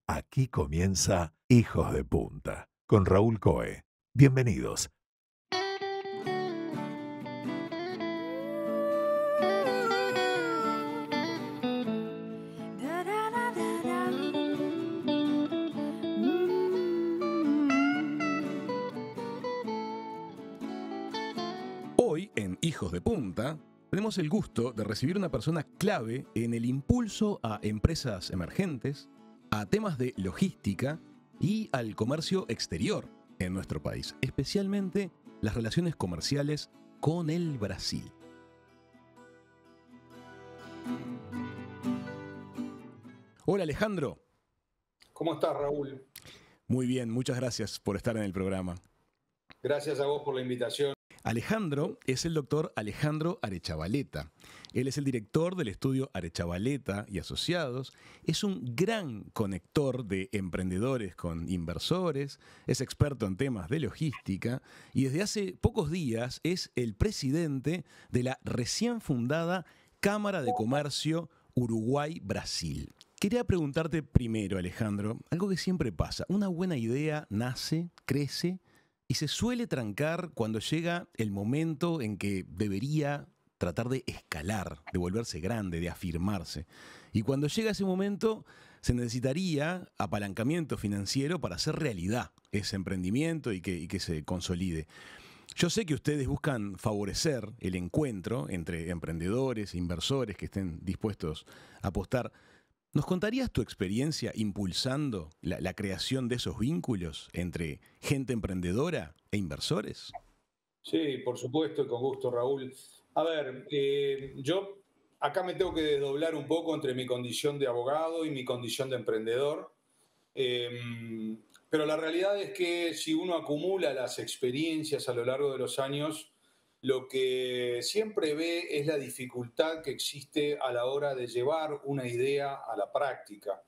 Aquí comienza Hijos de Punta con Raúl Coe. Bienvenidos. Hoy, en Hijos de Punta, tenemos el gusto de recibir una persona clave en el impulso a empresas emergentes, a temas de logística y al comercio exterior en nuestro país, especialmente las relaciones comerciales con el Brasil. Hola Alejandro. ¿Cómo estás, Raúl? Muy bien, muchas gracias por estar en el programa. Gracias a vos por la invitación. Alejandro es el doctor Alejandro Arechavaleta. Él es el director del estudio Arechavaleta y Asociados. Es un gran conector de emprendedores con inversores, es experto en temas de logística y desde hace pocos días es el presidente de la recién fundada Cámara de Comercio Uruguay-Brasil. Quería preguntarte primero, Alejandro, algo que siempre pasa. Una buena idea nace, crece y se suele trancar cuando llega el momento en que debería tratar de escalar, de volverse grande, de afirmarse. Y cuando llega ese momento, se necesitaría apalancamiento financiero para hacer realidad ese emprendimiento y que se consolide. Yo sé que ustedes buscan favorecer el encuentro entre emprendedores e inversores que estén dispuestos a apostar. ¿Nos contarías tu experiencia impulsando la creación de esos vínculos entre gente emprendedora e inversores? Sí, por supuesto y con gusto, Raúl. A ver, yo acá me tengo que desdoblar un poco entre mi condición de abogado y mi condición de emprendedor. Pero la realidad es que si uno acumula las experiencias a lo largo de los años, lo que siempre ve es la dificultad que existe a la hora de llevar una idea a la práctica.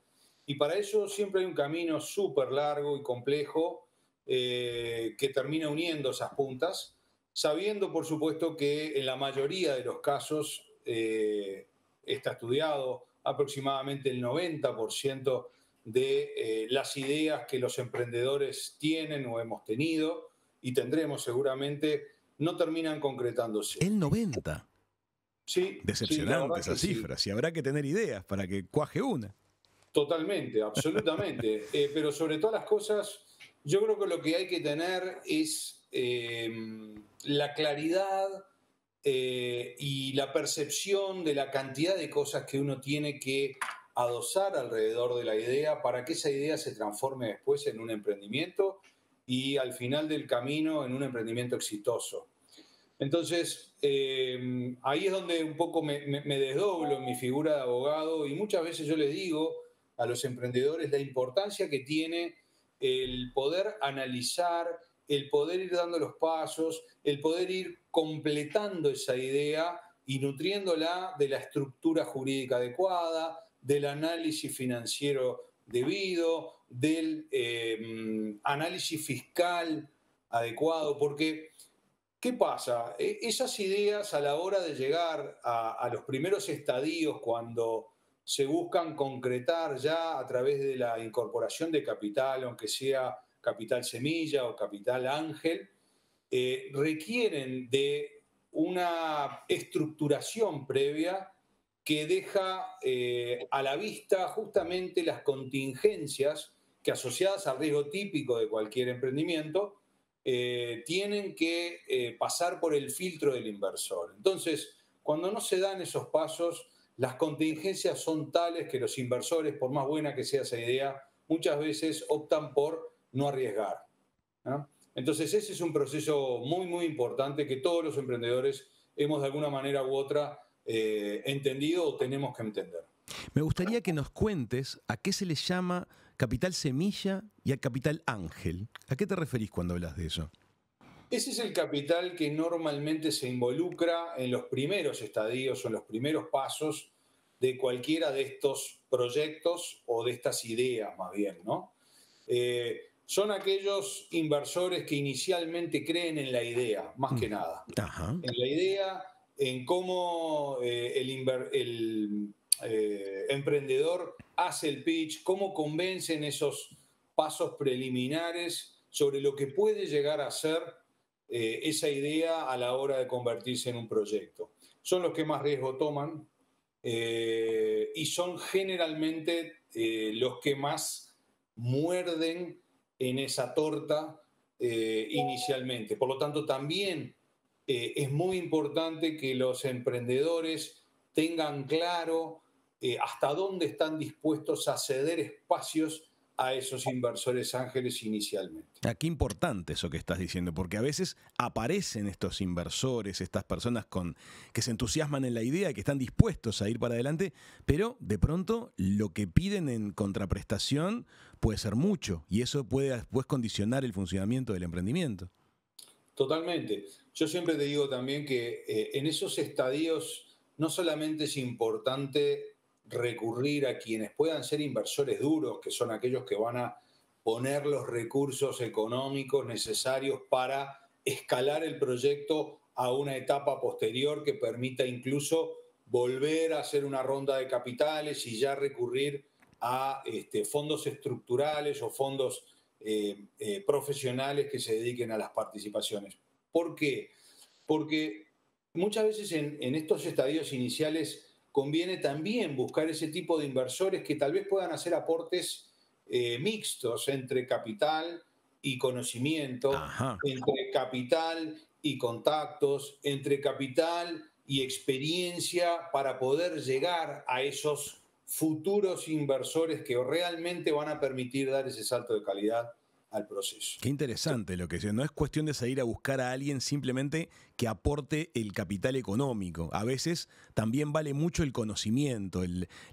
Y para eso siempre hay un camino súper largo y complejo que termina uniendo esas puntas, sabiendo por supuesto que en la mayoría de los casos está estudiado aproximadamente el 90% de las ideas que los emprendedores tienen o hemos tenido y tendremos seguramente, no terminan concretándose. El 90. Sí, la Decepcionante verdad esa que sí. cifra. Si habrá que tener ideas para que cuaje una. Totalmente, absolutamente. Pero sobre todas las cosas, yo creo que lo que hay que tener es la claridad y la percepción de la cantidad de cosas que uno tiene que adosar alrededor de la idea para que esa idea se transforme después en un emprendimiento y al final del camino en un emprendimiento exitoso. Entonces, ahí es donde un poco me desdoblo en mi figura de abogado y muchas veces yo les digo a los emprendedores la importancia que tiene el poder analizar, el poder ir dando los pasos, el poder ir completando esa idea y nutriéndola de la estructura jurídica adecuada, del análisis financiero debido, del análisis fiscal adecuado, porque ¿qué pasa? Esas ideas a la hora de llegar a los primeros estadios, cuando se buscan concretar ya a través de la incorporación de capital, aunque sea capital semilla o capital ángel, requieren de una estructuración previa que deja a la vista justamente las contingencias que asociadas al riesgo típico de cualquier emprendimiento tienen que pasar por el filtro del inversor. Entonces, cuando no se dan esos pasos, las contingencias son tales que los inversores, por más buena que sea esa idea, muchas veces optan por no arriesgar, ¿no? Entonces, ese es un proceso muy, muy importante que todos los emprendedores hemos de alguna manera u otra entendido o tenemos que entender. Me gustaría que nos cuentes a qué se le llama capital semilla y a capital ángel. ¿A qué te referís cuando hablas de eso? Ese es el capital que normalmente se involucra en los primeros estadios o en los primeros pasos de cualquiera de estos proyectos o de estas ideas, más bien, ¿no? Son aquellos inversores que inicialmente creen en la idea, más que nada. Ajá. En la idea, en cómo el emprendedor hace el pitch, cómo convence en esos pasos preliminares sobre lo que puede llegar a ser esa idea a la hora de convertirse en un proyecto. Son los que más riesgo toman y son generalmente los que más muerden en esa torta inicialmente. Por lo tanto, también es muy importante que los emprendedores tengan claro hasta dónde están dispuestos a ceder espacios a esos inversores ángeles inicialmente. Qué importante eso que estás diciendo, porque a veces aparecen estos inversores, estas personas que se entusiasman en la idea, que están dispuestos a ir para adelante, pero de pronto lo que piden en contraprestación puede ser mucho y eso puede después condicionar el funcionamiento del emprendimiento. Totalmente. Yo siempre te digo también que en esos estadios no solamente es importante recurrir a quienes puedan ser inversores duros, que son aquellos que van a poner los recursos económicos necesarios para escalar el proyecto a una etapa posterior que permita incluso volver a hacer una ronda de capitales y ya recurrir a fondos estructurales o fondos profesionales que se dediquen a las participaciones. ¿Por qué? Porque muchas veces en estos estadios iniciales conviene también buscar ese tipo de inversores que tal vez puedan hacer aportes mixtos entre capital y conocimiento, Ajá. entre capital y contactos, entre capital y experiencia para poder llegar a esos futuros inversores que realmente van a permitir dar ese salto de calidad al proceso. Qué interesante lo que dice. No es cuestión de salir a buscar a alguien simplemente que aporte el capital económico. A veces también vale mucho el conocimiento,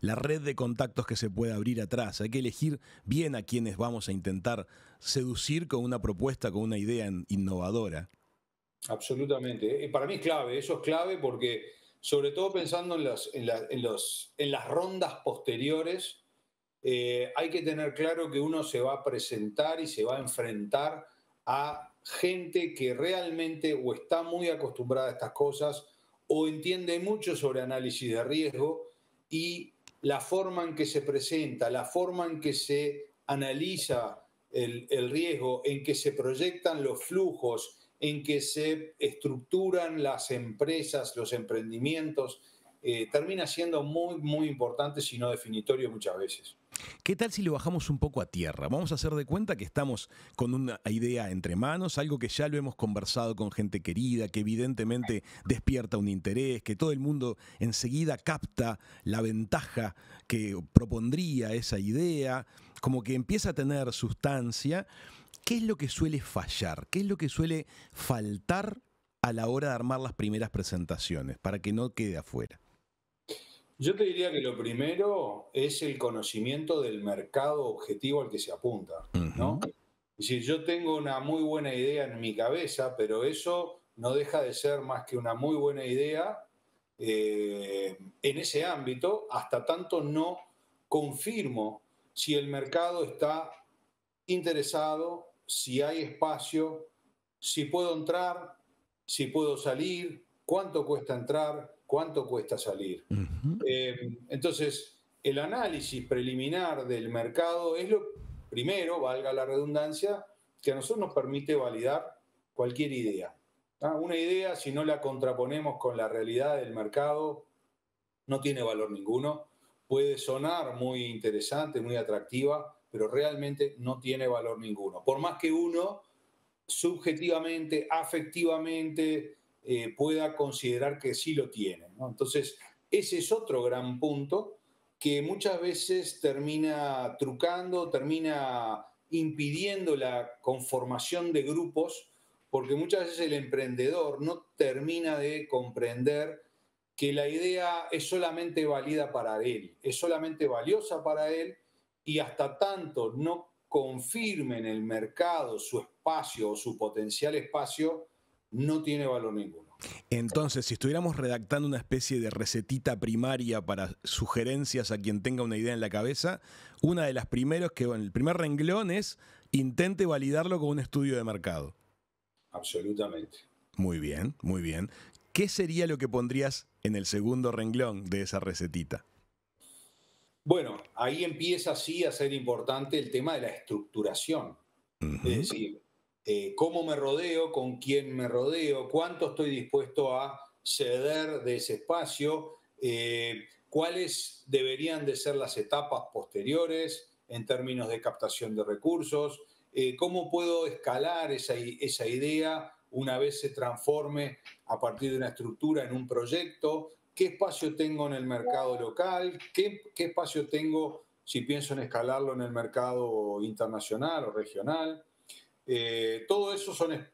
la red de contactos que se puede abrir atrás. Hay que elegir bien a quienes vamos a intentar seducir con una propuesta, con una idea innovadora. Absolutamente. Para mí es clave, eso es clave porque sobre todo pensando en las rondas posteriores, hay que tener claro que uno se va a presentar y se va a enfrentar a gente que realmente o está muy acostumbrada a estas cosas o entiende mucho sobre análisis de riesgo y la forma en que se presenta, la forma en que se analiza el riesgo, en que se proyectan los flujos, en que se estructuran las empresas, los emprendimientos, termina siendo muy, muy importante, si no definitorio muchas veces. ¿Qué tal si lo bajamos un poco a tierra? Vamos a hacer de cuenta que estamos con una idea entre manos, algo que ya lo hemos conversado con gente querida, que evidentemente despierta un interés, que todo el mundo enseguida capta la ventaja que propondría esa idea, como que empieza a tener sustancia. ¿Qué es lo que suele fallar? ¿Qué es lo que suele faltar a la hora de armar las primeras presentaciones para que no quede afuera? Yo te diría que lo primero es el conocimiento del mercado objetivo al que se apunta, ¿no? Ujú. Es decir, yo tengo una muy buena idea en mi cabeza, pero eso no deja de ser más que una muy buena idea en ese ámbito, hasta tanto no confirmo si el mercado está interesado, si hay espacio, si puedo entrar, si puedo salir, cuánto cuesta entrar, cuánto cuesta salir. Ujú. Entonces, el análisis preliminar del mercado es lo primero, valga la redundancia, que a nosotros nos permite validar cualquier idea. Una idea, si no la contraponemos con la realidad del mercado, no tiene valor ninguno. Puede sonar muy interesante, muy atractiva, pero realmente no tiene valor ninguno. Por más que uno subjetivamente, afectivamente, pueda considerar que sí lo tiene, ¿no? Entonces, ese es otro gran punto que muchas veces termina trucando, termina impidiendo la conformación de grupos, porque muchas veces el emprendedor no termina de comprender que la idea es solamente válida para él, es solamente valiosa para él y hasta tanto no confirme en el mercado su espacio o su potencial espacio, no tiene valor ninguno. Entonces, si estuviéramos redactando una especie de recetita primaria para sugerencias a quien tenga una idea en la cabeza, una de las primeras que el primer renglón es intente validarlo con un estudio de mercado. Absolutamente. Muy bien, muy bien. ¿Qué sería lo que pondrías en el segundo renglón de esa recetita? Bueno, ahí empieza sí a ser importante el tema de la estructuración. Es Ujú. decir, cómo me rodeo, con quién me rodeo, cuánto estoy dispuesto a ceder de ese espacio, cuáles deberían de ser las etapas posteriores en términos de captación de recursos, cómo puedo escalar esa idea una vez se transforme a partir de una estructura en un proyecto, qué espacio tengo en el mercado local, qué espacio tengo si pienso en escalarlo en el mercado internacional o regional. Todo eso son,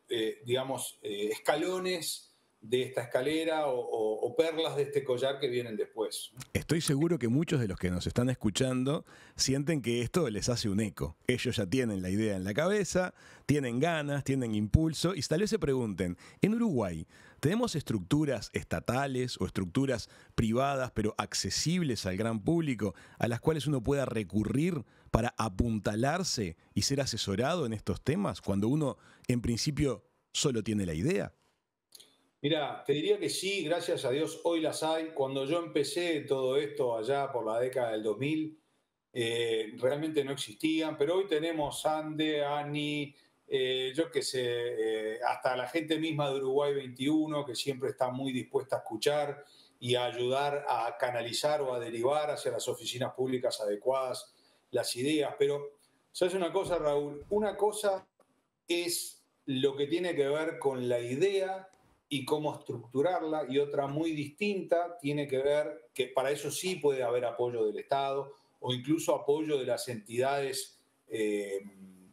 digamos, escalones de esta escalera o perlas de este collar que vienen después. Estoy seguro que muchos de los que nos están escuchando sienten que esto les hace un eco. Ellos ya tienen la idea en la cabeza, tienen ganas, tienen impulso y tal vez se pregunten, en Uruguay, ¿tenemos estructuras estatales o estructuras privadas pero accesibles al gran público a las cuales uno pueda recurrir para apuntalarse y ser asesorado en estos temas cuando uno en principio solo tiene la idea? Mira, te diría que sí, gracias a Dios, hoy las hay. Cuando yo empecé todo esto allá por la década del 2000, realmente no existían, pero hoy tenemos Ande, ANI, yo qué sé, hasta la gente misma de Uruguay 21, que siempre está muy dispuesta a escuchar y a ayudar a canalizar o a derivar hacia las oficinas públicas adecuadas las ideas. Pero, ¿sabes una cosa, Raúl? Una cosa es lo que tiene que ver con la idea y cómo estructurarla, y otra muy distinta tiene que ver que para eso sí puede haber apoyo del Estado o incluso apoyo de las entidades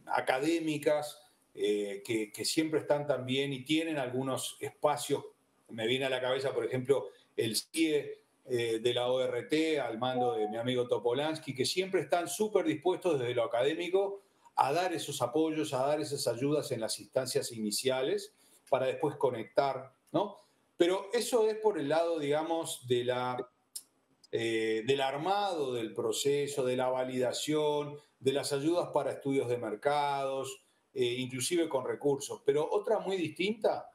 académicas que siempre están también y tienen algunos espacios. Me viene a la cabeza, por ejemplo, el CIE de la ORT al mando de mi amigo Topolansky, que siempre están súper dispuestos desde lo académico a dar esos apoyos, a dar esas ayudas en las instancias iniciales para después conectar, ¿no? Pero eso es por el lado, digamos, del armado del proceso, de la validación, de las ayudas para estudios de mercados, inclusive con recursos. Pero otra muy distinta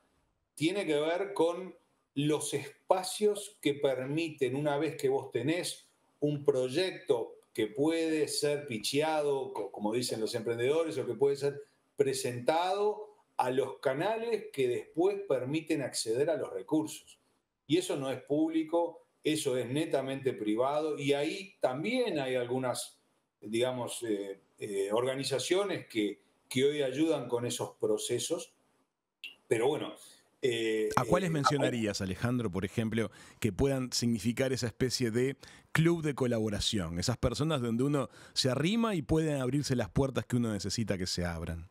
tiene que ver con los espacios que permiten, una vez que vos tenés un proyecto que puede ser picheado, como dicen los emprendedores, o que puede ser presentado a los canales que después permiten acceder a los recursos. Y eso no es público, eso es netamente privado, y ahí también hay algunas, digamos, organizaciones que hoy ayudan con esos procesos, pero bueno, ¿A cuáles mencionarías, Alejandro, por ejemplo, que puedan significar esa especie de club de colaboración? Esas personas donde uno se arrima y pueden abrirse las puertas que uno necesita que se abran.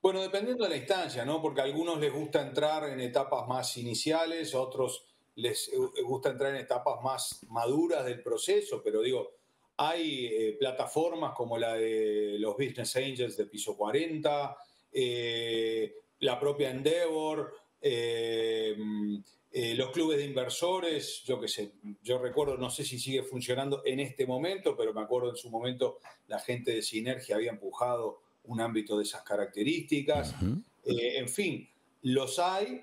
bueno, dependiendo de la instancia, ¿no? Porque a algunos les gusta entrar en etapas más iniciales, a otros les gusta entrar en etapas más maduras del proceso, pero digo, hay plataformas como la de los Business Angels de Piso 40, la propia Endeavor, los clubes de inversores, yo qué sé, yo recuerdo, no sé si sigue funcionando en este momento, pero me acuerdo en su momento la gente de Sinergia había empujado un ámbito de esas características. Ujú. En fin, los hay,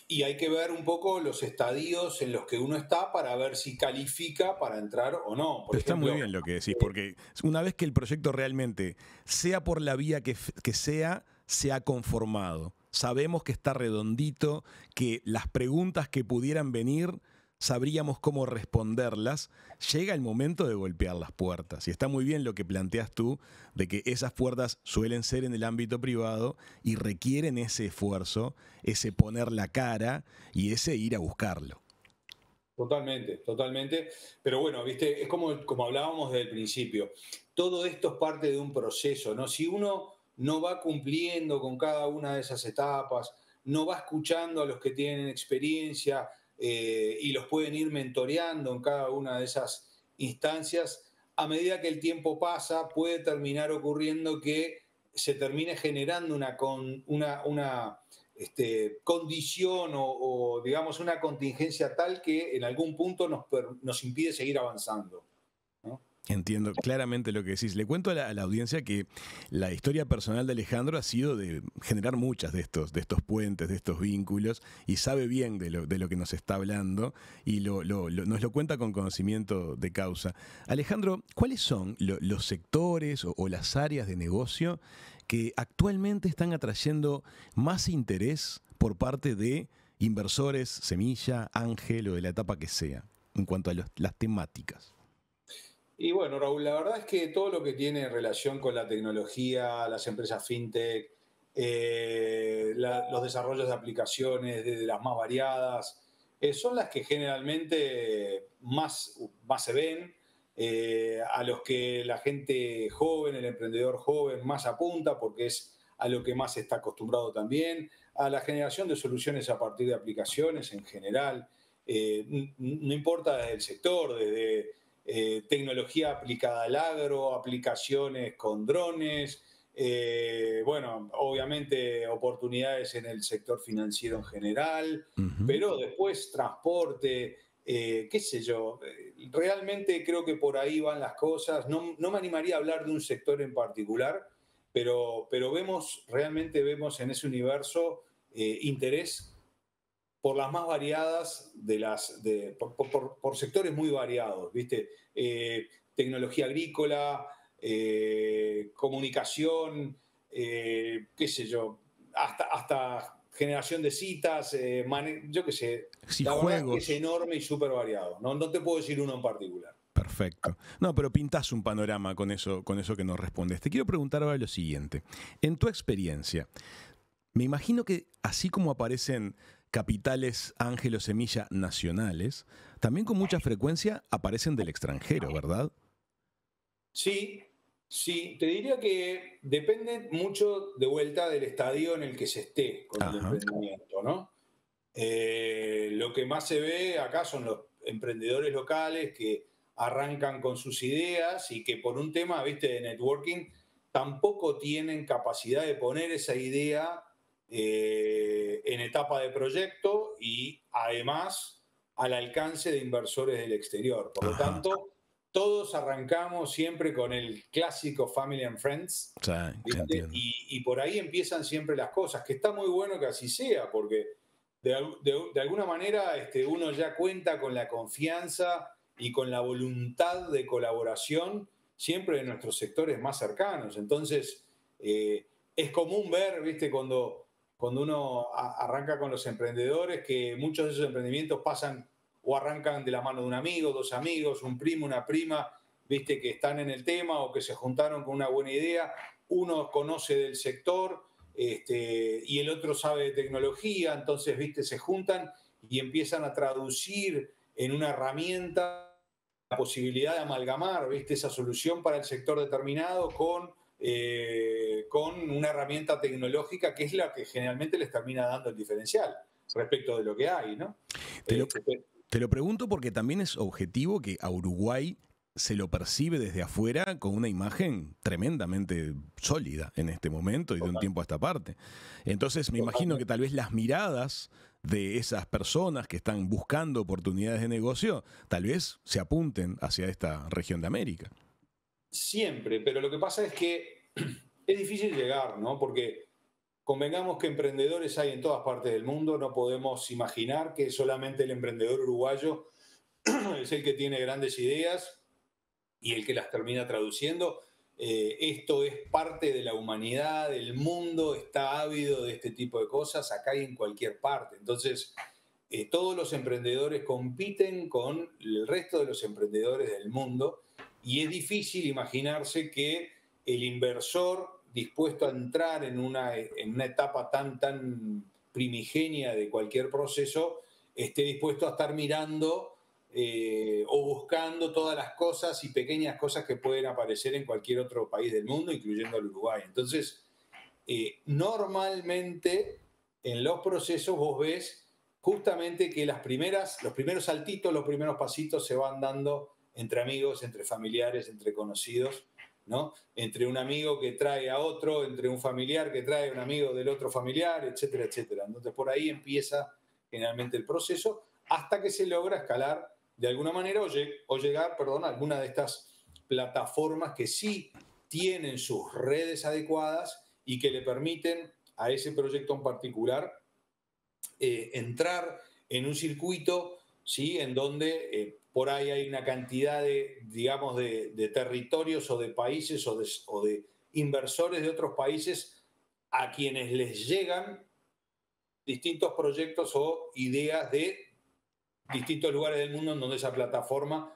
y hay que ver un poco los estadios en los que uno está para ver si califica para entrar o no. Por Pero está muy ejemplo, bien lo que decís, porque una vez que el proyecto realmente, sea por la vía que sea, se ha conformado. Sabemos que está redondito, que las preguntas que pudieran venir, sabríamos cómo responderlas. Llega el momento de golpear las puertas. Y está muy bien lo que planteas tú, de que esas puertas suelen ser en el ámbito privado y requieren ese esfuerzo, ese poner la cara y ese ir a buscarlo. totalmente, totalmente. Pero bueno, viste, es como hablábamos desde el principio. Todo esto es parte de un proceso, ¿no? Si uno no va cumpliendo con cada una de esas etapas, no va escuchando a los que tienen experiencia y los pueden ir mentoreando en cada una de esas instancias, a medida que el tiempo pasa, puede terminar ocurriendo que se termine generando una condición digamos, una contingencia tal que en algún punto nos impide seguir avanzando, ¿no? Entiendo claramente lo que decís. Le cuento a la audiencia que la historia personal de Alejandro ha sido de generar muchas de estos puentes, de estos vínculos, y sabe bien de lo que nos está hablando y nos lo cuenta con conocimiento de causa. Alejandro, ¿cuáles son los sectores o las áreas de negocio que actualmente están atrayendo más interés por parte de inversores, semilla, ángel o de la etapa que sea, en cuanto a las temáticas? Y bueno, Raúl, la verdad es que todo lo que tiene relación con la tecnología, las empresas fintech, los desarrollos de aplicaciones de las más variadas, son las que generalmente más se ven, a los que la gente joven, el emprendedor joven más apunta porque es a lo que más se está acostumbrado también, a la generación de soluciones a partir de aplicaciones en general. No importa desde el sector, desde tecnología aplicada al agro, aplicaciones con drones, bueno, obviamente oportunidades en el sector financiero en general, Ujú. pero después transporte, qué sé yo, realmente creo que por ahí van las cosas. No me animaría a hablar de un sector en particular, pero realmente vemos en ese universo interés por las más variadas por sectores muy variados, ¿viste? Tecnología agrícola, comunicación, qué sé yo, hasta generación de citas, yo qué sé. Sí, La verdad es que es juegos. enorme y súper variado. No te puedo decir uno en particular. Perfecto. No, pero pintás un panorama con eso que nos respondes. Te quiero preguntar ahora lo siguiente. En tu experiencia, me imagino que así como aparecen capitales Ángel o Semilla nacionales, también con mucha frecuencia aparecen del extranjero, ¿verdad? Sí, sí, te diría que depende mucho de vuelta del estadio en el que se esté con el Ajá. emprendimiento, ¿no? Lo que más se ve acá son los emprendedores locales que arrancan con sus ideas y que por un tema, viste, de networking, tampoco tienen capacidad de poner esa idea en etapa de proyecto y además al alcance de inversores del exterior. Por lo Ajá. tanto, todos arrancamos siempre con el clásico Family and Friends, Sí, ¿viste? entiendo. Y por ahí empiezan siempre las cosas, que está muy bueno que así sea, porque de alguna manera uno ya cuenta con la confianza y con la voluntad de colaboración siempre de nuestros sectores más cercanos. Entonces, es común ver, ¿viste? Cuando uno arranca con los emprendedores, que muchos de esos emprendimientos pasan o arrancan de la mano de un amigo, dos amigos, un primo, una prima, ¿viste? Que están en el tema o que se juntaron con una buena idea. Uno conoce del sector y el otro sabe de tecnología, entonces, viste, se juntan y empiezan a traducir en una herramienta la posibilidad de amalgamar, viste, esa solución para el sector determinado con una herramienta tecnológica que es la que generalmente les termina dando el diferencial respecto de lo que hay, ¿no? Te lo, Este, Te lo pregunto porque también es objetivo que a Uruguay se lo percibe desde afuera con una imagen tremendamente sólida en este momento y de un total, tiempo a esta parte. Entonces me imagino que totalmente. tal vez las miradas de esas personas que están buscando oportunidades de negocio, tal vez se apunten hacia esta región de América. Siempre, pero lo que pasa es que es difícil llegar, ¿no? Porque convengamos que emprendedores hay en todas partes del mundo, no podemos imaginar que solamente el emprendedor uruguayo es el que tiene grandes ideas y el que las termina traduciendo. Esto es parte de la humanidad, el mundo está ávido de este tipo de cosas, acá y en cualquier parte. Entonces, todos los emprendedores compiten con el resto de los emprendedores del mundo y es difícil imaginarse que el inversor dispuesto a entrar en una etapa tan primigenia de cualquier proceso esté dispuesto a estar mirando o buscando todas las cosas y pequeñas cosas que pueden aparecer en cualquier otro país del mundo, incluyendo el Uruguay. Entonces, normalmente en los procesos vos ves justamente que los primeros saltitos, los primeros pasitos se van dando entre amigos, entre familiares, entre conocidos, ¿no? Entre un amigo que trae a otro, entre un familiar que trae a un amigo del otro familiar, etcétera, etcétera. Entonces por ahí empieza generalmente el proceso hasta que se logra escalar de alguna manera o llegar, perdón, a alguna de estas plataformas que sí tienen sus redes adecuadas y que le permiten a ese proyecto en particular entrar en un circuito, ¿sí? En donde por ahí hay una cantidad de, digamos, de territorios o de países o de inversores de otros países a quienes les llegan distintos proyectos o ideas de distintos lugares del mundo en donde esa plataforma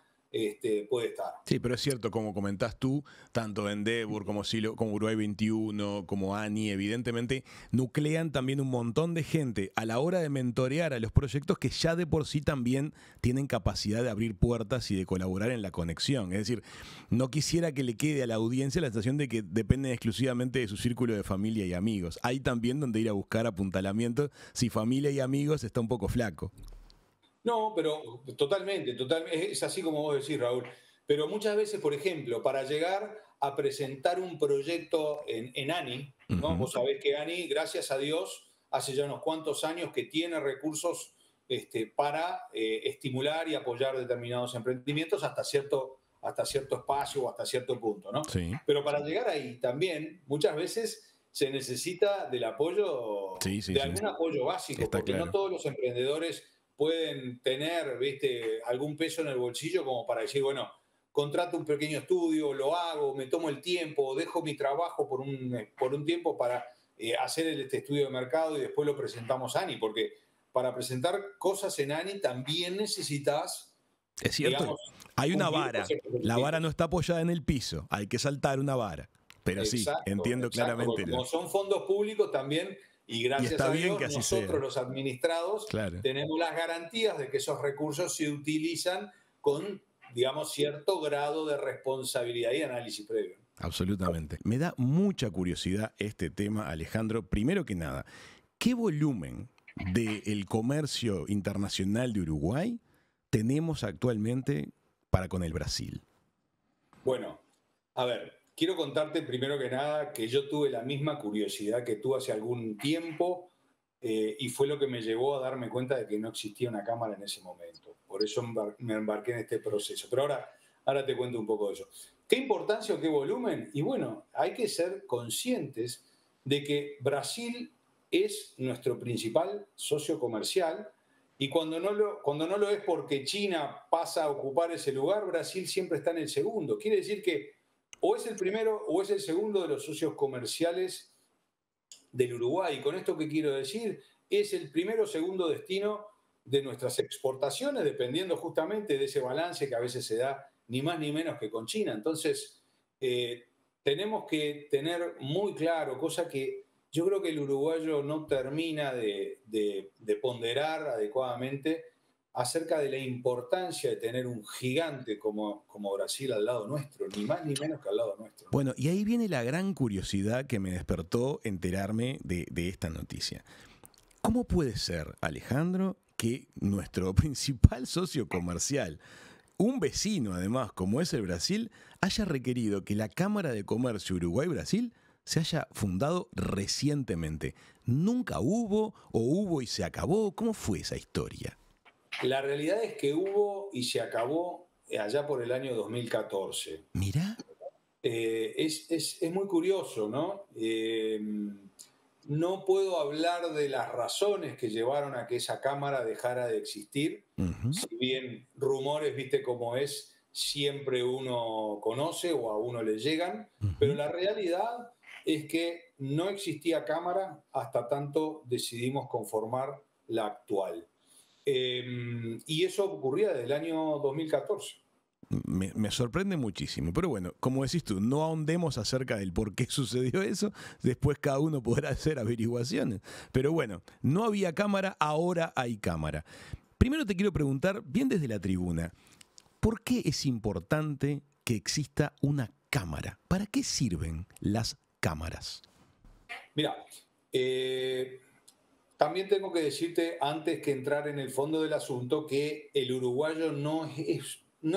puede estar. Sí, pero es cierto, como comentás tú, tanto Endeavor como Uruguay 21, como ANI, evidentemente nuclean también un montón de gente a la hora de mentorear a los proyectos que ya de por sí también tienen capacidad de abrir puertas y de colaborar en la conexión. Es decir, no quisiera que le quede a la audiencia la sensación de que dependen exclusivamente de su círculo de familia y amigos. Hay también donde ir a buscar apuntalamiento si familia y amigos está un poco flaco. No, pero totalmente, totalmente, es así como vos decís, Raúl. Pero muchas veces, por ejemplo, para llegar a presentar un proyecto en ANI, ¿no? Vos sabés que ANI, gracias a Dios, hace ya unos cuantos años que tiene recursos para estimular y apoyar determinados emprendimientos hasta cierto espacio o hasta cierto punto, ¿no? Sí. Pero para llegar ahí también, muchas veces se necesita del apoyo, de algún apoyo básico, Está porque claro. no todos los emprendedores pueden tener, ¿viste?, algún peso en el bolsillo como para decir, bueno, contrato un pequeño estudio, lo hago, me tomo el tiempo, dejo mi trabajo por un tiempo para hacer este estudio de mercado y después lo presentamos a ANI, porque para presentar cosas en ANI también necesitas, Es cierto, digamos, hay una cumplir vara. con ciertos La vara requisitos. no está apoyada en el piso, hay que saltar una vara. Pero sí, Exacto, entiendo exacto, claramente. porque como son fondos públicos también, y gracias está a bien Dios, que así nosotros sea. los administrados Claro. tenemos las garantías de que esos recursos se utilizan con, digamos, cierto grado de responsabilidad y análisis previo. Absolutamente. Me da mucha curiosidad este tema, Alejandro. Primero que nada, ¿qué volumen del comercio internacional de Uruguay tenemos actualmente para con el Brasil? Bueno, a ver, quiero contarte primero que nada que yo tuve la misma curiosidad que tú hace algún tiempo y fue lo que me llevó a darme cuenta de que no existía una cámara en ese momento. Por eso me embarqué en este proceso. Pero ahora te cuento un poco de eso. ¿Qué importancia o qué volumen? Y bueno, hay que ser conscientes de que Brasil es nuestro principal socio comercial y cuando no lo es porque China pasa a ocupar ese lugar, Brasil siempre está en el segundo. Quiere decir que o es el primero o es el segundo de los socios comerciales del Uruguay. ¿Y con esto qué quiero decir? Es el primero o segundo destino de nuestras exportaciones, dependiendo justamente de ese balance que a veces se da ni más ni menos que con China. Entonces, tenemos que tener muy claro, cosa que yo creo que el uruguayo no termina de ponderar adecuadamente acerca de la importancia de tener un gigante como Brasil al lado nuestro, ni más ni menos que al lado nuestro. Bueno, y ahí viene la gran curiosidad que me despertó enterarme de esta noticia. ¿Cómo puede ser, Alejandro, que nuestro principal socio comercial, un vecino además como es el Brasil, haya requerido que la Cámara de Comercio Uruguay-Brasil se haya fundado recientemente? ¿Nunca hubo o hubo y se acabó? ¿Cómo fue esa historia? La realidad es que hubo y se acabó allá por el año 2014. Mirá. Es muy curioso, ¿no? No puedo hablar de las razones que llevaron a que esa cámara dejara de existir, si bien rumores, viste cómo es, siempre uno conoce o a uno le llegan, pero la realidad es que no existía cámara hasta tanto decidimos conformar la actual. Y eso ocurría desde el año 2014. Me sorprende muchísimo, pero bueno, como decís tú, no ahondemos acerca del por qué sucedió eso, después cada uno podrá hacer averiguaciones. Pero bueno, no había cámara, ahora hay cámara. Primero te quiero preguntar, bien desde la tribuna, ¿por qué es importante que exista una cámara? ¿Para qué sirven las cámaras? Mira, también tengo que decirte, antes que entrar en el fondo del asunto, que el uruguayo no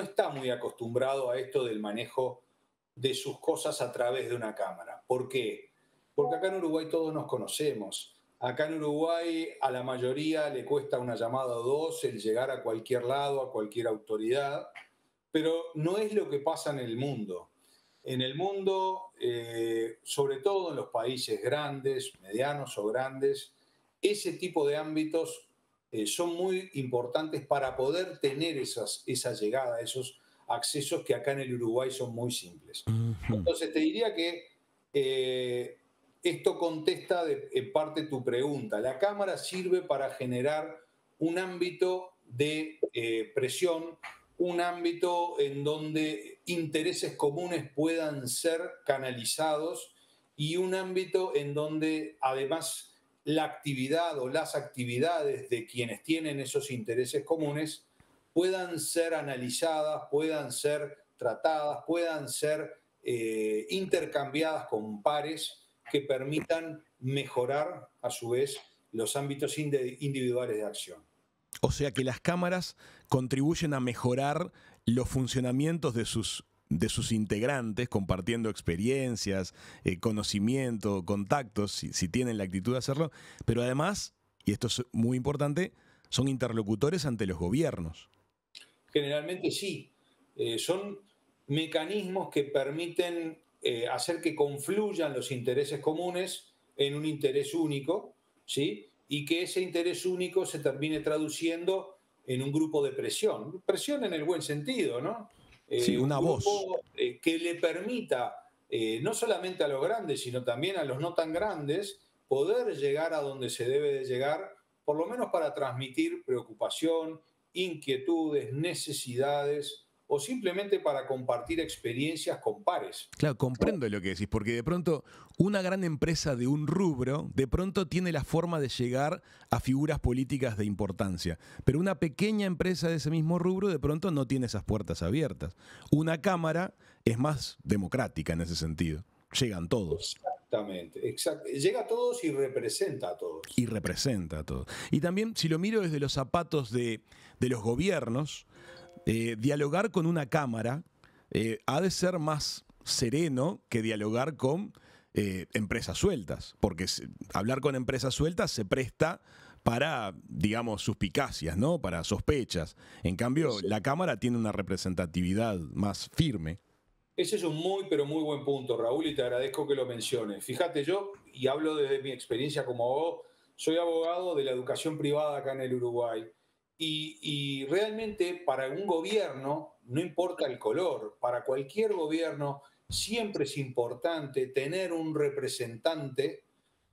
está muy acostumbrado a esto del manejo de sus cosas a través de una cámara. ¿Por qué? Porque acá en Uruguay todos nos conocemos. Acá en Uruguay a la mayoría le cuesta una llamada o dos el llegar a cualquier lado, a cualquier autoridad. pero no es lo que pasa en el mundo. En el mundo, sobre todo en los países grandes, medianos o grandes, ese tipo de ámbitos son muy importantes para poder tener esa llegada, esos accesos que acá en el Uruguay son muy simples. Ujú. Entonces te diría que esto contesta en parte tu pregunta. La Cámara sirve para generar un ámbito de presión, un ámbito en donde intereses comunes puedan ser canalizados y un ámbito en donde además la actividad o las actividades de quienes tienen esos intereses comunes puedan ser analizadas, puedan ser tratadas, puedan ser intercambiadas con pares que permitan mejorar a su vez los ámbitos individuales de acción. O sea que las cámaras contribuyen a mejorar los funcionamientos de sus integrantes, compartiendo experiencias, conocimiento, contactos, si tienen la actitud de hacerlo, pero además, y esto es muy importante, son interlocutores ante los gobiernos. Generalmente sí, son mecanismos que permiten hacer que confluyan los intereses comunes en un interés único, ¿sí? Y que ese interés único se termine traduciendo en un grupo de presión. Presión en el buen sentido, ¿no? Sí, una Un voz. grupo que le permita, no solamente a los grandes, sino también a los no tan grandes, poder llegar a donde se debe de llegar, por lo menos para transmitir preocupación, inquietudes, necesidades o simplemente para compartir experiencias con pares. Claro, comprendo lo que decís, porque de pronto una gran empresa de un rubro, de pronto tiene la forma de llegar a figuras políticas de importancia, pero una pequeña empresa de ese mismo rubro de pronto no tiene esas puertas abiertas. Una cámara es más democrática en ese sentido, llegan todos. Exactamente, llega a todos y representa a todos. Y representa a todos. Y también, si lo miro desde los zapatos de los gobiernos, dialogar con una cámara ha de ser más sereno que dialogar con empresas sueltas, porque hablar con empresas sueltas se presta para, digamos, suspicacias, ¿no? Para sospechas. En cambio, Sí. la Cámara tiene una representatividad más firme. Ese es un muy, pero muy buen punto, Raúl, y te agradezco que lo menciones. Fíjate, yo, y hablo desde mi experiencia como abogado, soy abogado de la educación privada acá en el Uruguay. Y realmente para un gobierno, no importa el color, para cualquier gobierno siempre es importante tener un representante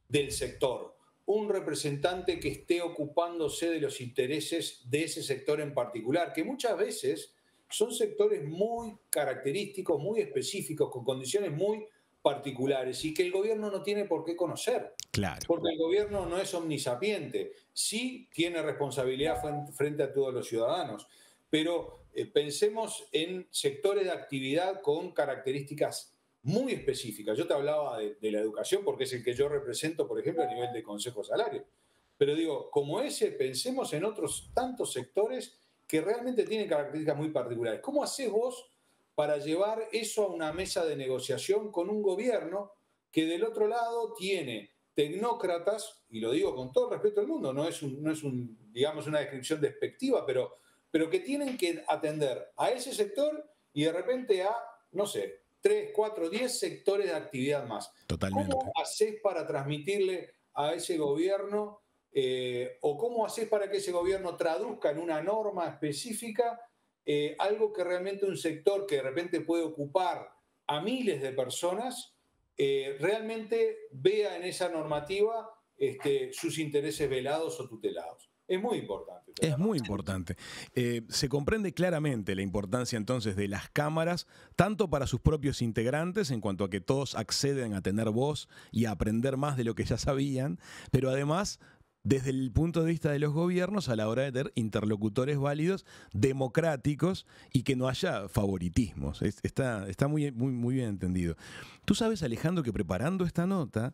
del sector, un representante que esté ocupándose de los intereses de ese sector en particular, que muchas veces son sectores muy característicos, muy específicos, con condiciones muy particulares y que el gobierno no tiene por qué conocer, Claro. porque el gobierno no es omnisapiente, sí tiene responsabilidad frente a todos los ciudadanos, pero pensemos en sectores de actividad con características muy específicas. Yo te hablaba de la educación porque es el que yo represento, por ejemplo, a nivel de Consejo Salario. Pero digo, como ese, pensemos en otros tantos sectores que realmente tienen características muy particulares. ¿Cómo haces vos para llevar eso a una mesa de negociación con un gobierno que del otro lado tiene tecnócratas, y lo digo con todo el respeto del mundo, digamos, una descripción despectiva, pero que tienen que atender a ese sector y de repente a, no sé, 3, 4, 10 sectores de actividad más? Totalmente. ¿Cómo haces para transmitirle a ese gobierno o cómo haces para que ese gobierno traduzca en una norma específica algo que realmente un sector que de repente puede ocupar a miles de personas realmente vea en esa normativa sus intereses velados o tutelados? Es muy importante. Es muy importante. Se comprende claramente la importancia entonces de las cámaras, tanto para sus propios integrantes, en cuanto a que todos acceden a tener voz y a aprender más de lo que ya sabían, pero además desde el punto de vista de los gobiernos a la hora de tener interlocutores válidos, democráticos y que no haya favoritismos. Está muy bien entendido. Tú sabes, Alejandro, que preparando esta nota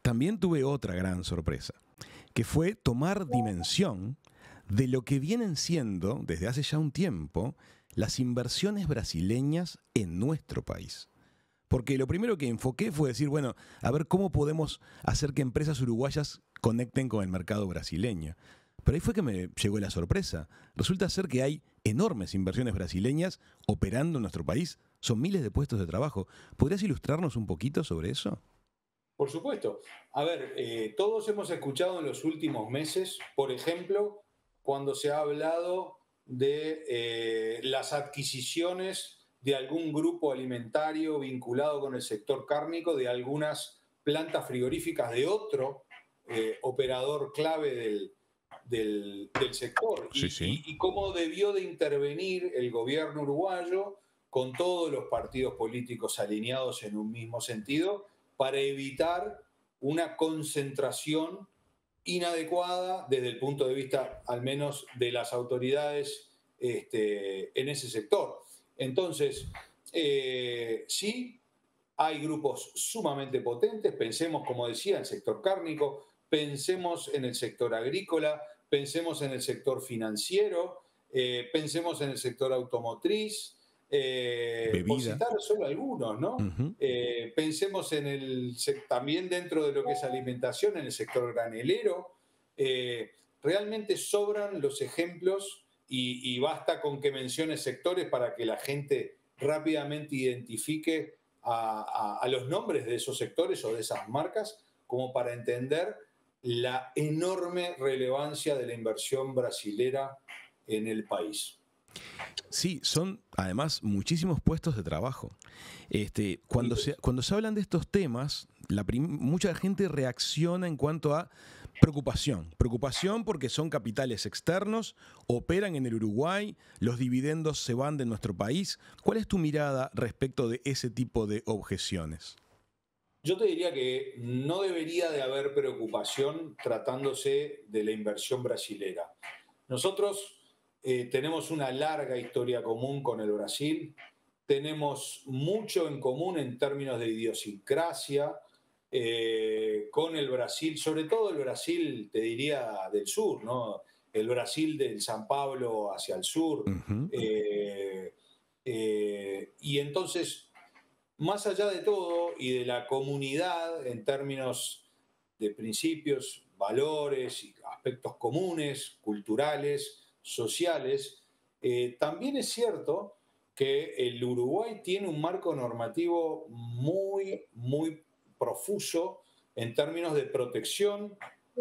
también tuve otra gran sorpresa, que fue tomar dimensión de lo que vienen siendo, desde hace ya un tiempo, las inversiones brasileñas en nuestro país. Porque lo primero que enfoqué fue decir, bueno, a ver cómo podemos hacer que empresas uruguayas conecten con el mercado brasileño. Pero ahí fue que me llegó la sorpresa. Resulta ser que hay enormes inversiones brasileñas operando en nuestro país. Son miles de puestos de trabajo. ¿Podrías ilustrarnos un poquito sobre eso? Por supuesto. A ver, todos hemos escuchado en los últimos meses, por ejemplo, cuando se ha hablado de las adquisiciones de algún grupo alimentario vinculado con el sector cárnico, de algunas plantas frigoríficas de otro operador clave del sector. Sí, sí. Y cómo debió de intervenir el gobierno uruguayo con todos los partidos políticos alineados en un mismo sentido para evitar una concentración inadecuada desde el punto de vista, al menos, de las autoridades en ese sector. Entonces, sí, hay grupos sumamente potentes, pensemos, como decía, en el sector cárnico, pensemos en el sector agrícola, pensemos en el sector financiero, pensemos en el sector automotriz, por Bebida. citar solo algunos, ¿no? Ujú. Pensemos también dentro de lo que es alimentación, en el sector granelero. Realmente sobran los ejemplos y basta con que mencione sectores para que la gente rápidamente identifique a los nombres de esos sectores o de esas marcas, como para entender la enorme relevancia de la inversión brasilera en el país. Sí, son además muchísimos puestos de trabajo. Cuando se hablan de estos temas, mucha gente reacciona en cuanto a preocupación. Preocupación porque son capitales externos, operan en el Uruguay, los dividendos se van de nuestro país. ¿Cuál es tu mirada respecto de ese tipo de objeciones? Yo te diría que no debería de haber preocupación tratándose de la inversión brasilera. Nosotros tenemos una larga historia común con el Brasil, tenemos mucho en común en términos de idiosincrasia con el Brasil, sobre todo el Brasil, te diría, del sur, ¿no? El Brasil del San Pablo hacia el sur. Ujú. Y entonces, más allá de todo y de la comunidad en términos de principios, valores y aspectos comunes, culturales, sociales, también es cierto que el Uruguay tiene un marco normativo muy profuso en términos de protección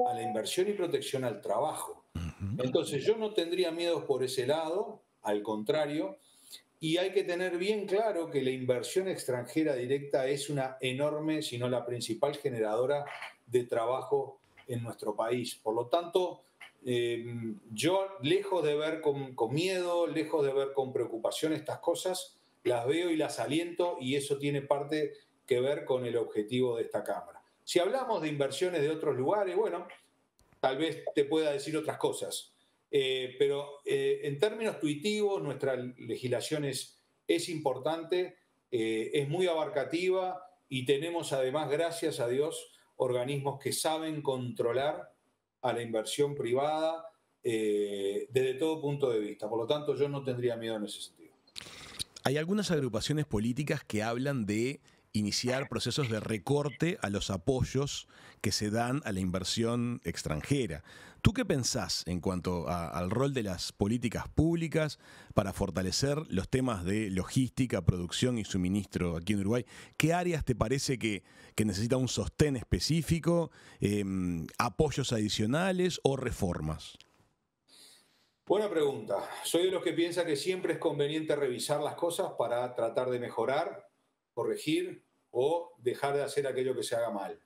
a la inversión y protección al trabajo. Ujú. Entonces yo no tendría miedos por ese lado, al contrario, y hay que tener bien claro que la inversión extranjera directa es una enorme, si no la principal generadora de trabajo en nuestro país. Por lo tanto, yo, lejos de ver con miedo, lejos de ver con preocupación estas cosas, las veo y las aliento, y eso tiene parte que ver con el objetivo de esta Cámara. Si hablamos de inversiones de otros lugares, bueno, tal vez te pueda decir otras cosas. Pero en términos tuitivos, nuestra legislación es importante, es muy abarcativa, y tenemos además, gracias a Dios, organismos que saben controlar a la inversión privada desde todo punto de vista. Por lo tanto, yo no tendría miedo en ese sentido. Hay algunas agrupaciones políticas que hablan de iniciar procesos de recorte a los apoyos que se dan a la inversión extranjera. ¿Tú qué pensás en cuanto al rol de las políticas públicas para fortalecer los temas de logística, producción y suministro aquí en Uruguay? ¿Qué áreas te parece que necesitan un sostén específico, apoyos adicionales o reformas? Buena pregunta. Soy de los que piensa que siempre es conveniente revisar las cosas para tratar de mejorar, corregir o dejar de hacer aquello que se haga mal.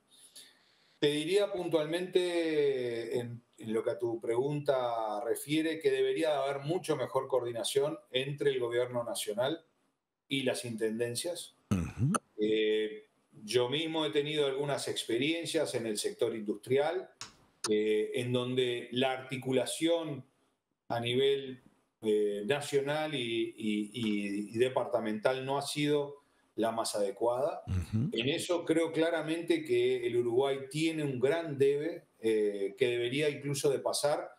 Te diría puntualmente en lo que a tu pregunta refiere, que debería de haber mucho mejor coordinación entre el gobierno nacional y las intendencias. Ujú. Yo mismo he tenido algunas experiencias en el sector industrial, en donde la articulación a nivel nacional y departamental no ha sido la más adecuada. Ujú. En eso creo claramente que el Uruguay tiene un gran debe, que debería incluso de pasar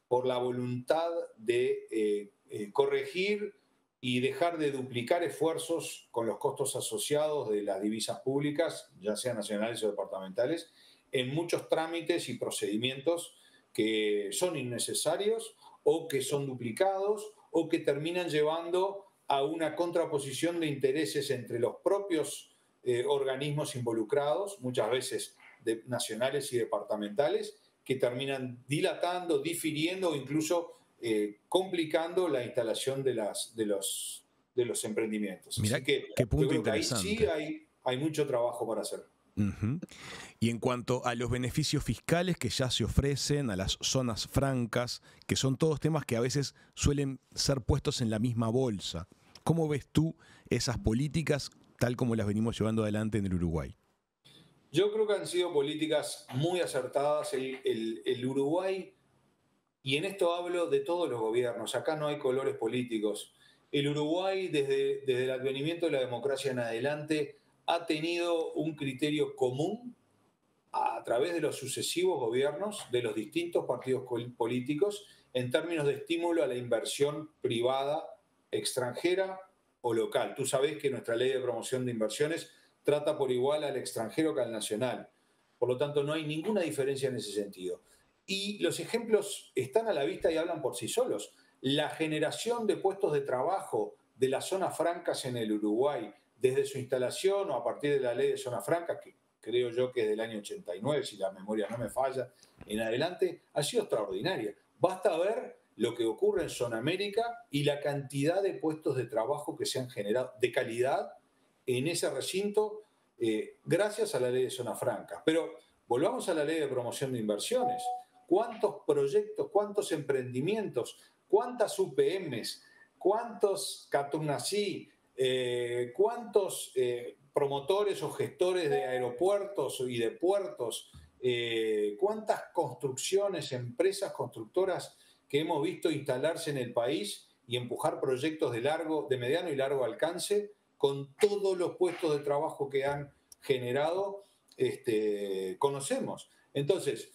por la voluntad de corregir y dejar de duplicar esfuerzos con los costos asociados de las divisas públicas, ya sean nacionales o departamentales, en muchos trámites y procedimientos que son innecesarios o que son duplicados o que terminan llevando a una contraposición de intereses entre los propios organismos involucrados, muchas veces nacionales y departamentales, que terminan dilatando, difiriendo o incluso complicando la instalación de los emprendimientos. Mirá Así que qué punto yo creo que ahí interesante. sí hay mucho trabajo para hacer. Ujú. Y en cuanto a los beneficios fiscales que ya se ofrecen, a las zonas francas, que son todos temas que a veces suelen ser puestos en la misma bolsa, ¿cómo ves tú esas políticas tal como las venimos llevando adelante en el Uruguay? Yo creo que han sido políticas muy acertadas. El Uruguay, y en esto hablo de todos los gobiernos, acá no hay colores políticos. El Uruguay, desde el advenimiento de la democracia en adelante, ha tenido un criterio común a través de los sucesivos gobiernos de los distintos partidos políticos en términos de estímulo a la inversión privada, extranjera o local. Tú sabes que nuestra ley de promoción de inversiones trata por igual al extranjero que al nacional. Por lo tanto, no hay ninguna diferencia en ese sentido. Y los ejemplos están a la vista y hablan por sí solos. La generación de puestos de trabajo de las zonas francas en el Uruguay, desde su instalación o a partir de la ley de zona franca, que creo yo que es del año 89, si la memoria no me falla, en adelante, ha sido extraordinaria. Basta ver lo que ocurre en Zona América y la cantidad de puestos de trabajo que se han generado de calidad en ese recinto gracias a la ley de zona franca. Pero volvamos a la ley de promoción de inversiones. ¿Cuántos proyectos, cuántos emprendimientos, cuántas UPMs, cuántos Catunasí, cuántos promotores o gestores de aeropuertos y de puertos, cuántas construcciones, empresas constructoras que hemos visto instalarse en el país y empujar proyectos de mediano y largo alcance con todos los puestos de trabajo que han generado, conocemos. Entonces,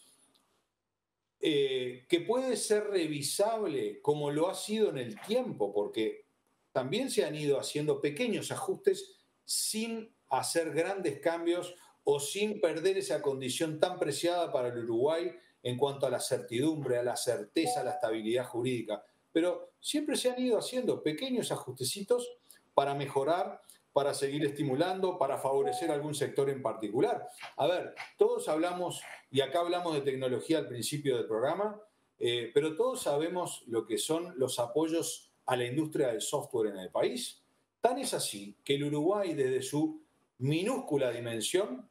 que puede ser revisable como lo ha sido en el tiempo, porque también se han ido haciendo pequeños ajustes sin hacer grandes cambios o sin perder esa condición tan preciada para el Uruguay en cuanto a la certidumbre, a la certeza, a la estabilidad jurídica. Pero siempre se han ido haciendo pequeños ajustecitos para mejorar, para seguir estimulando, para favorecer algún sector en particular. A ver, todos hablamos, y acá hablamos de tecnología al principio del programa, pero todos sabemos lo que son los apoyos a la industria del software en el país. Tan es así que el Uruguay, desde su minúscula dimensión,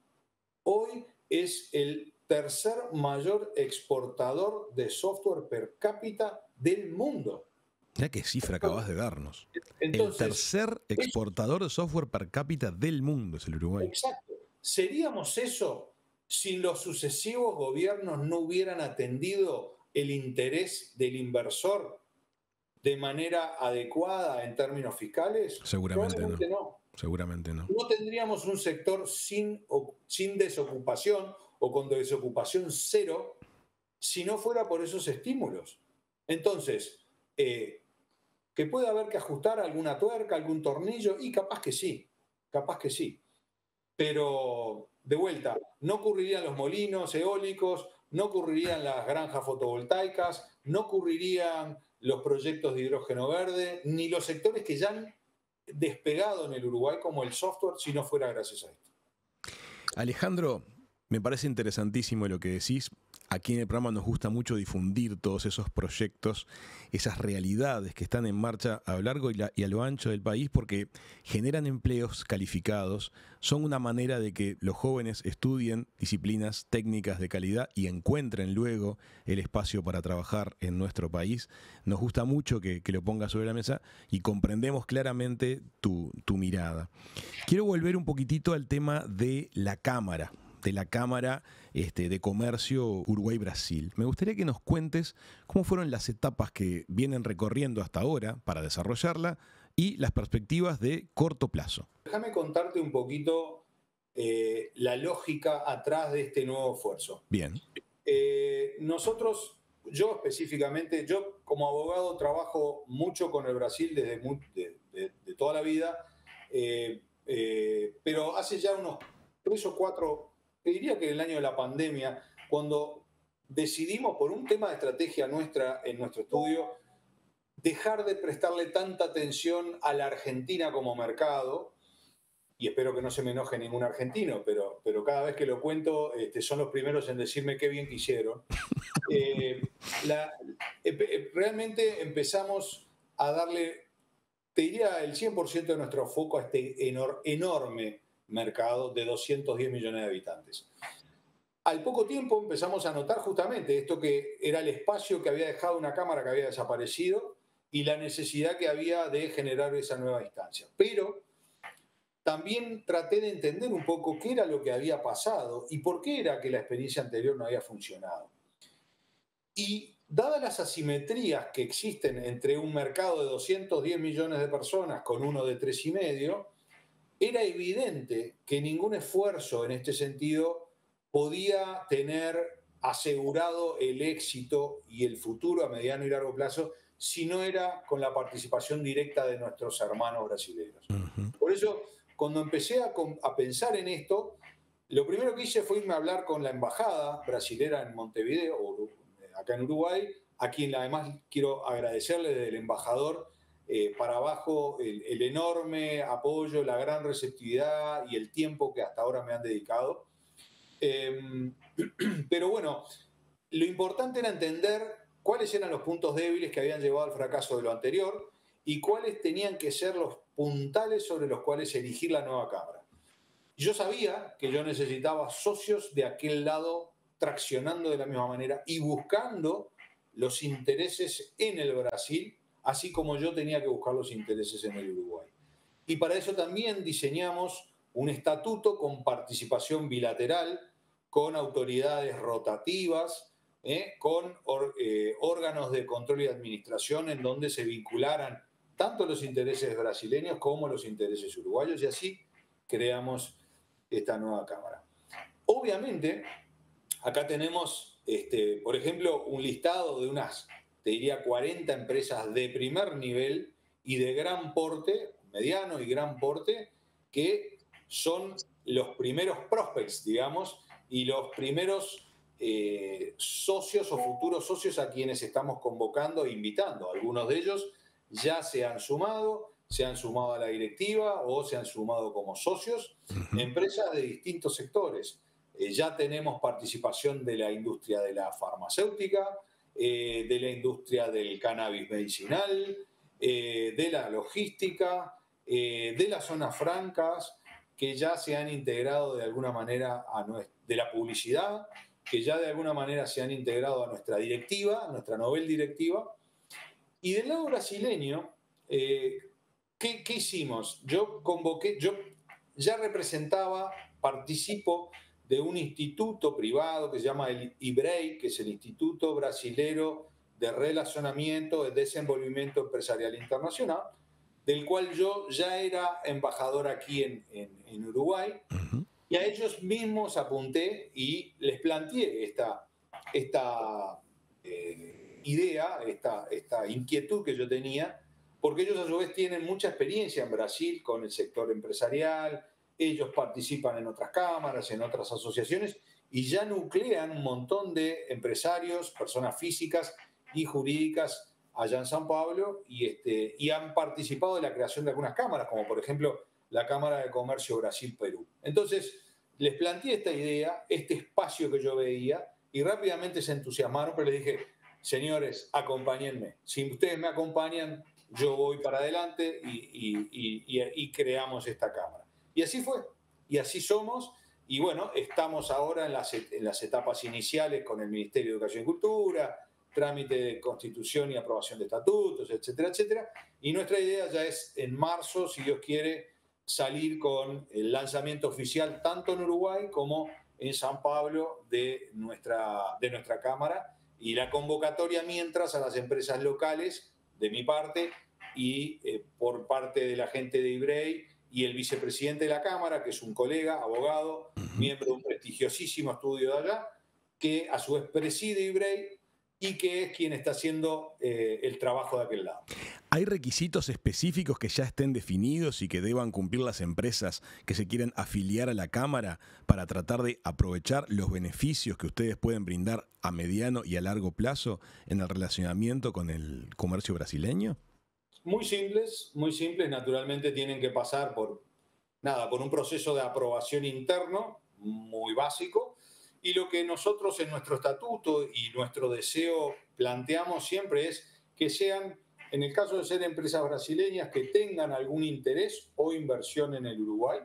hoy es el tercer mayor exportador de software per cápita del mundo. Mirá qué cifra acabas de darnos. Entonces, el tercer exportador de software per cápita del mundo es el Uruguay. Exacto. ¿Seríamos eso si los sucesivos gobiernos no hubieran atendido el interés del inversor de manera adecuada en términos fiscales? Seguramente Probablemente no. Seguramente no. No tendríamos un sector sin desocupación o con desocupación cero si no fuera por esos estímulos. Entonces, que puede haber que ajustar alguna tuerca, algún tornillo, y capaz que sí. Pero, de vuelta, no ocurrirían los molinos eólicos, no ocurrirían las granjas fotovoltaicas, no ocurrirían los proyectos de hidrógeno verde, ni los sectores que ya han despegado en el Uruguay como el software si no fuera gracias a esto. Alejandro, me parece interesantísimo lo que decís. Aquí en el programa nos gusta mucho difundir todos esos proyectos, esas realidades que están en marcha a lo largo y a lo ancho del país porque generan empleos calificados, son una manera de que los jóvenes estudien disciplinas técnicas de calidad y encuentren luego el espacio para trabajar en nuestro país. Nos gusta mucho que lo pongas sobre la mesa y comprendemos claramente tu mirada. Quiero volver un poquitito al tema de la Cámara de Comercio Uruguay-Brasil. Me gustaría que nos cuentes cómo fueron las etapas que vienen recorriendo hasta ahora para desarrollarla y las perspectivas de corto plazo. Déjame contarte un poquito la lógica atrás de este nuevo esfuerzo. Bien. Yo específicamente, yo como abogado trabajo mucho con el Brasil desde de toda la vida, pero hace ya unos 3 o 4, te diría que en el año de la pandemia, cuando decidimos por un tema de estrategia nuestra en nuestro estudio, dejar de prestarle tanta atención a la Argentina como mercado, y espero que no se me enoje ningún argentino, pero cada vez que lo cuento son los primeros en decirme qué bien que hicieron. Eh, la- Realmente empezamos a darle, te diría, el 100% de nuestro foco a este enorme mercado de 210 millones de habitantes. Al poco tiempo empezamos a notar justamente esto, que era el espacio que había dejado una cámara que había desaparecido y la necesidad que había de generar esa nueva instancia. Pero también traté de entender un poco qué era lo que había pasado y por qué era que la experiencia anterior no había funcionado. Y dadas las asimetrías que existen entre un mercado de 210 millones de personas con uno de 3,5, era evidente que ningún esfuerzo en este sentido podía tener asegurado el éxito y el futuro a mediano y largo plazo si no era con la participación directa de nuestros hermanos brasileños. Ujú. Por eso, cuando empecé a pensar en esto, lo primero que hice fue irme a hablar con la embajada brasilera en Montevideo, acá en Uruguay, a quien además quiero agradecerle desde el embajador para abajo el enorme apoyo, la gran receptividad y el tiempo que hasta ahora me han dedicado. Eh, pero bueno, lo importante era entender cuáles eran los puntos débiles que habían llevado al fracaso de lo anterior y cuáles tenían que ser los puntales sobre los cuales erigir la nueva Cámara. Yo sabía que yo necesitaba socios de aquel lado traccionando de la misma manera y buscando los intereses en el Brasil, así como yo tenía que buscar los intereses en el Uruguay. Y para eso también diseñamos un estatuto con participación bilateral, con autoridades rotativas, con órganos de control y administración en donde se vincularan tanto los intereses brasileños como los intereses uruguayos, y así creamos esta nueva Cámara. Obviamente, acá tenemos, por ejemplo, un listado de unas, te diría, 40 empresas de primer nivel y de gran porte, mediano y gran porte, que son los primeros prospects, digamos, y los primeros socios o futuros socios a quienes estamos convocando e invitando. Algunos de ellos ya se han sumado a la directiva o se han sumado como socios, empresas de distintos sectores. Ya tenemos participación de la industria de la farmacéutica, de la industria del cannabis medicinal, de la logística, de las zonas francas, que ya se han integrado de alguna manera de la publicidad, que ya de alguna manera se han integrado a nuestra directiva, a nuestra novel directiva. Y del lado brasileño, ¿qué hicimos? Yo ya representaba, participo de un instituto privado que se llama el IBREI, que es el Instituto Brasilero de Relacionamiento y Desenvolvimiento Empresarial Internacional, del cual yo ya era embajador aquí en Uruguay, Ujú. y a ellos mismos apunté y les planteé esta idea, esta inquietud que yo tenía, porque ellos a su vez tienen mucha experiencia en Brasil con el sector empresarial, ellos participan en otras cámaras, en otras asociaciones, y ya nuclean un montón de empresarios, personas físicas y jurídicas allá en San Pablo, y han participado de la creación de algunas cámaras, como por ejemplo la Cámara de Comercio Brasil-Perú. Entonces, les planteé esta idea, este espacio que yo veía, y rápidamente se entusiasmaron, pero les dije, señores, acompáñenme. Si ustedes me acompañan, yo voy para adelante y creamos esta Cámara. Y así fue, y así somos, y bueno, estamos ahora en las etapas iniciales con el Ministerio de Educación y Cultura, trámite de constitución y aprobación de estatutos, etcétera, etcétera. Y nuestra idea ya es en marzo, si Dios quiere, salir con el lanzamiento oficial tanto en Uruguay como en San Pablo de nuestra Cámara, y la convocatoria mientras a las empresas locales de mi parte y por parte de la gente de IBREI y el vicepresidente de la Cámara, que es un colega, abogado, miembro de un prestigiosísimo estudio de allá, que a su vez preside IBREI, y que es quien está haciendo el trabajo de aquel lado. ¿Hay requisitos específicos que ya estén definidos y que deban cumplir las empresas que se quieren afiliar a la Cámara para tratar de aprovechar los beneficios que ustedes pueden brindar a mediano y a largo plazo en el relacionamiento con el comercio brasileño? Muy simples, naturalmente tienen que pasar por un proceso de aprobación interno muy básico, y lo que nosotros en nuestro estatuto y nuestro deseo planteamos siempre es que sean, en el caso de ser empresas brasileñas, que tengan algún interés o inversión en el Uruguay,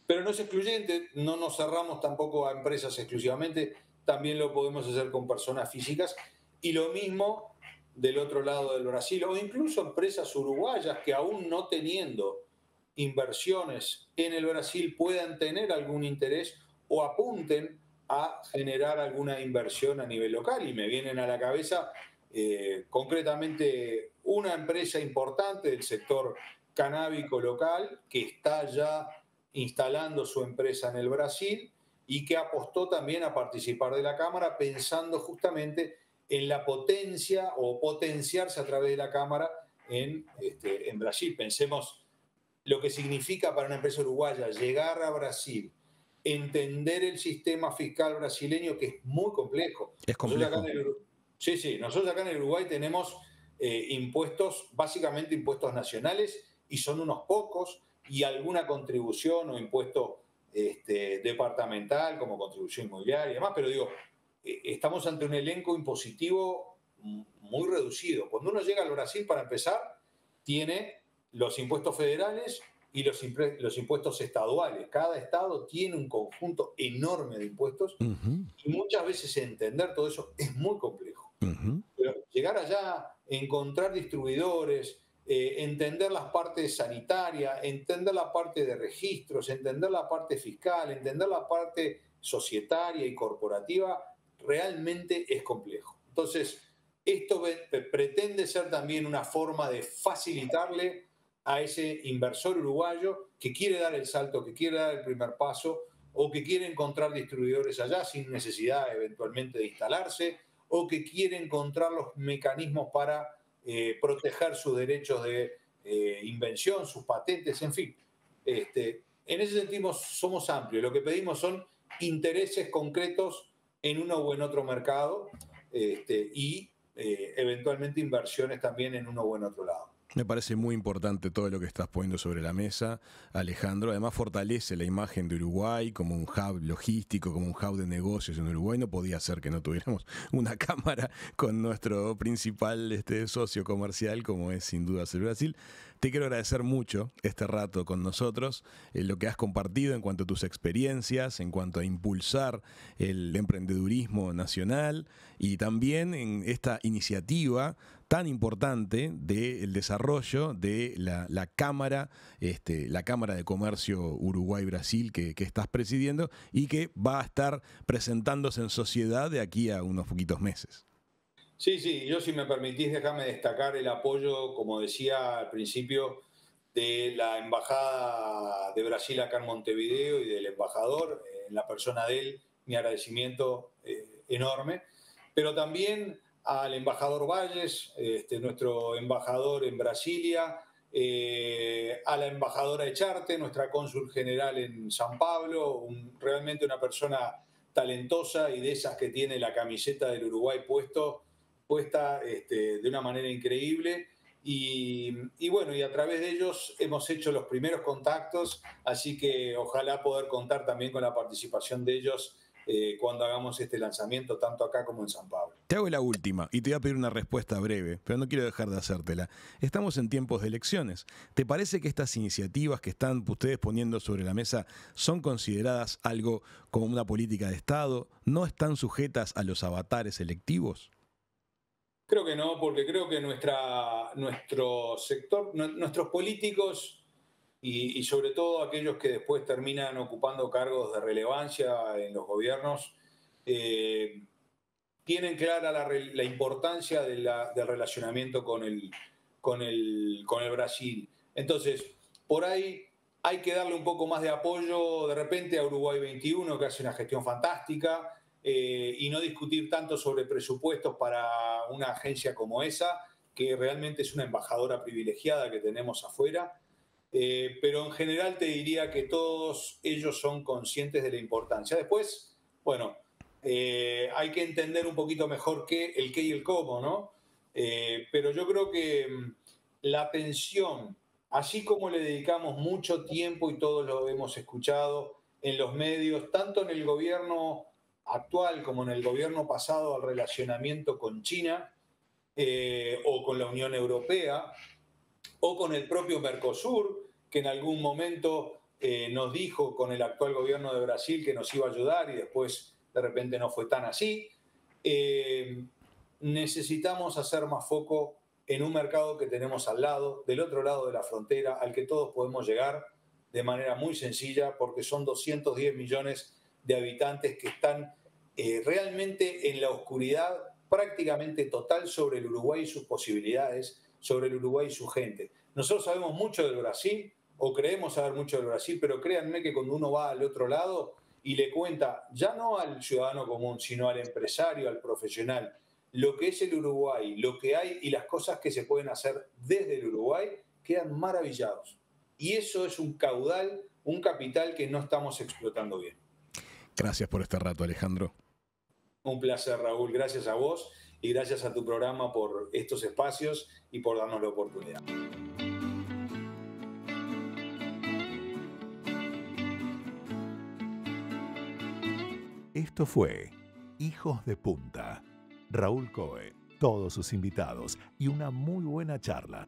pero no es excluyente, no nos cerramos tampoco a empresas exclusivamente, también lo podemos hacer con personas físicas, y lo mismo del otro lado del Brasil, o incluso empresas uruguayas que aún no teniendo inversiones en el Brasil puedan tener algún interés o apunten a generar alguna inversión a nivel local. Y me vienen a la cabeza concretamente una empresa importante del sector canábico local que está ya instalando su empresa en el Brasil y que apostó también a participar de la Cámara pensando justamente en la potencia o potenciarse a través de la Cámara en Brasil. Pensemos lo que significa para una empresa uruguaya llegar a Brasil, entender el sistema fiscal brasileño, que es muy complejo. Es complejo. Nosotros acá en el Uruguay tenemos impuestos, básicamente impuestos nacionales, y son unos pocos, y alguna contribución o impuesto departamental, como contribución inmobiliaria y demás, pero digo, estamos ante un elenco impositivo muy reducido. Cuando uno llega al Brasil, para empezar, tiene los impuestos federales y los impuestos estaduales. Cada estado tiene un conjunto enorme de impuestos y muchas veces entender todo eso es muy complejo. Pero llegar allá, encontrar distribuidores, entender las partes sanitarias, entender la parte de registros, entender la parte fiscal, entender la parte societaria y corporativa, realmente es complejo. Entonces, esto pretende ser también una forma de facilitarle a ese inversor uruguayo que quiere dar el salto, que quiere dar el primer paso o que quiere encontrar distribuidores allá sin necesidad eventualmente de instalarse o que quiere encontrar los mecanismos para proteger sus derechos de invención, sus patentes, en fin. En ese sentido somos amplios. Lo que pedimos son intereses concretos en uno o en otro mercado y eventualmente inversiones también en uno o en otro lado. Me parece muy importante todo lo que estás poniendo sobre la mesa, Alejandro. Además fortalece la imagen de Uruguay como un hub logístico, como un hub de negocios en Uruguay. No podía ser que no tuviéramos una cámara con nuestro principal socio comercial, como es sin duda el Brasil. Te quiero agradecer mucho este rato con nosotros, lo que has compartido en cuanto a tus experiencias, en cuanto a impulsar el emprendedurismo nacional y también en esta iniciativa tan importante del desarrollo de la Cámara, la Cámara de Comercio Uruguay-Brasil que estás presidiendo y que va a estar presentándose en sociedad de aquí a unos poquitos meses. Sí, yo si me permitís, déjame destacar el apoyo, como decía al principio, de la Embajada de Brasil acá en Montevideo y del embajador, en la persona de él, mi agradecimiento enorme, pero también al embajador Valles, nuestro embajador en Brasilia, a la embajadora Echarte, nuestra cónsul general en San Pablo, realmente una persona talentosa y de esas que tiene la camiseta del Uruguay puesta de una manera increíble. Y bueno, y a través de ellos hemos hecho los primeros contactos, así que ojalá poder contar también con la participación de ellos cuando hagamos este lanzamiento, tanto acá como en San Pablo. Te hago la última y te voy a pedir una respuesta breve, pero no quiero dejar de hacértela. Estamos en tiempos de elecciones. ¿Te parece que estas iniciativas que están ustedes poniendo sobre la mesa son consideradas algo como una política de Estado? ¿No están sujetas a los avatares electivos? Creo que no, porque creo que nuestro sector, nuestros políticos y sobre todo aquellos que después terminan ocupando cargos de relevancia en los gobiernos, tienen clara la importancia del relacionamiento con el Brasil. Entonces, por ahí hay que darle un poco más de apoyo de repente a Uruguay 21, que hace una gestión fantástica, y no discutir tanto sobre presupuestos para una agencia como esa, que realmente es una embajadora privilegiada que tenemos afuera. Pero en general te diría que todos ellos son conscientes de la importancia. Después, bueno, hay que entender un poquito mejor el qué y el cómo, ¿no? Pero yo creo que la atención, así como le dedicamos mucho tiempo y todos lo hemos escuchado en los medios, tanto en el gobierno actual como en el gobierno pasado, al relacionamiento con China o con la Unión Europea o con el propio Mercosur, que en algún momento nos dijo con el actual gobierno de Brasil que nos iba a ayudar y después de repente no fue tan así. Necesitamos hacer más foco en un mercado que tenemos al lado, del otro lado de la frontera, al que todos podemos llegar de manera muy sencilla, porque son 210 millones de habitantes que están realmente en la oscuridad prácticamente total sobre el Uruguay y sus posibilidades, sobre el Uruguay y su gente. Nosotros sabemos mucho del Brasil, o creemos saber mucho del Brasil, pero créanme que cuando uno va al otro lado y le cuenta, ya no al ciudadano común, sino al empresario, al profesional, lo que es el Uruguay, lo que hay y las cosas que se pueden hacer desde el Uruguay, quedan maravillados. Y eso es un caudal, un capital que no estamos explotando bien. Gracias por este rato, Alejandro. Un placer, Raúl. Gracias a vos y gracias a tu programa por estos espacios y por darnos la oportunidad. Esto fue Hijos de Punta. Raúl Coe, todos sus invitados y una muy buena charla.